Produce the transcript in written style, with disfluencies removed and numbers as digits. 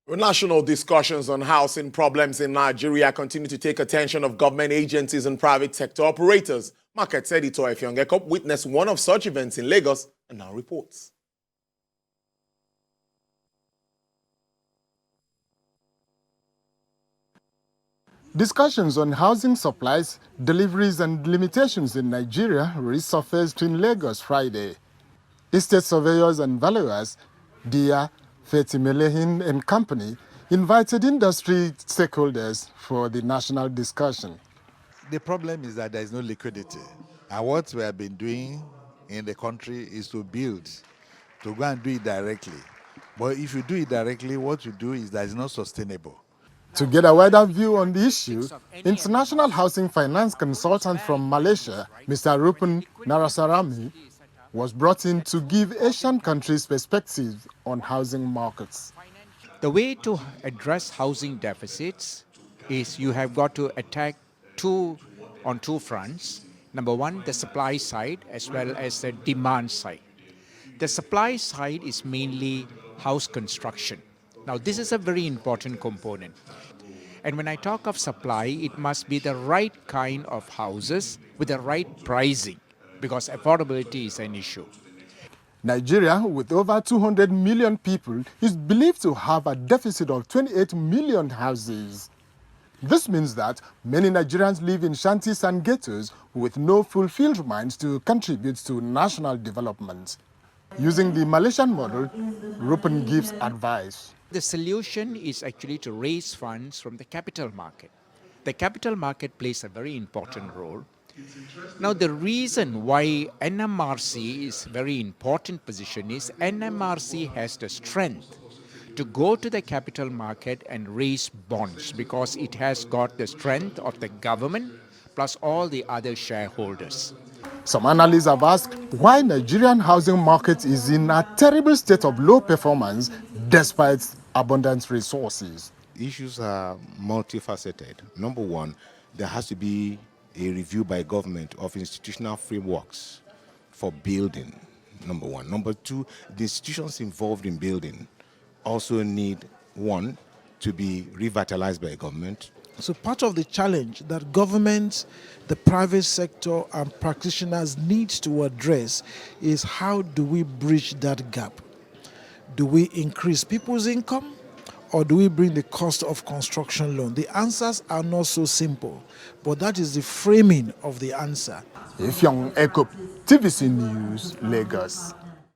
National discussions on housing problems in Nigeria continue to take attention of government agencies and private sector operators. Market editor Efyongeko witnessed one of such events in Lagos and now reports. Discussions on housing supplies, deliveries and limitations in Nigeria resurfaced in Lagos Friday. Estate surveyors and valuers, Dia, Fetimelehin and company, invited industry stakeholders for the national discussion. The problem is that there is no liquidity. And what we have been doing in the country is to build, to go and do it directly. But if you do it directly, what you do is that it's not sustainable. To get a wider view on the issue, international housing finance consultant from Malaysia, Mr. Rupin Narasarami, was brought in to give Asian countries perspective on housing markets. The way to address housing deficits is you have got to attack on two fronts. Number one, the supply side as well as the demand side. The supply side is mainly house construction. Now, this is a very important component. And when I talk of supply, it must be the right kind of houses with the right pricing, because affordability is an issue. Nigeria, with over 200 million people, is believed to have a deficit of 28 million houses. This means that many Nigerians live in shanties and ghettos with no fulfilled minds to contribute to national development. Using the Malaysian model, Rupin gives advice. The solution is actually to raise funds from the capital market. The capital market plays a very important role. Now, the reason why NMRC is a very important position is NMRC has the strength to go to the capital market and raise bonds because it has got the strength of the government plus all the other shareholders. Some analysts have asked why Nigerian housing market is in a terrible state of low performance despite abundant resources. Issues are multifaceted. Number one, there has to be a review by government of institutional frameworks for building, number one. Number two, the institutions involved in building also need, one, to be revitalized by government. So part of the challenge that government, the private sector and practitioners need to address is how do we bridge that gap? Do we increase people's income or do we bring the cost of construction loan? The answers are not so simple, but that is the framing of the answer. Efyongeko, TVC News, Lagos.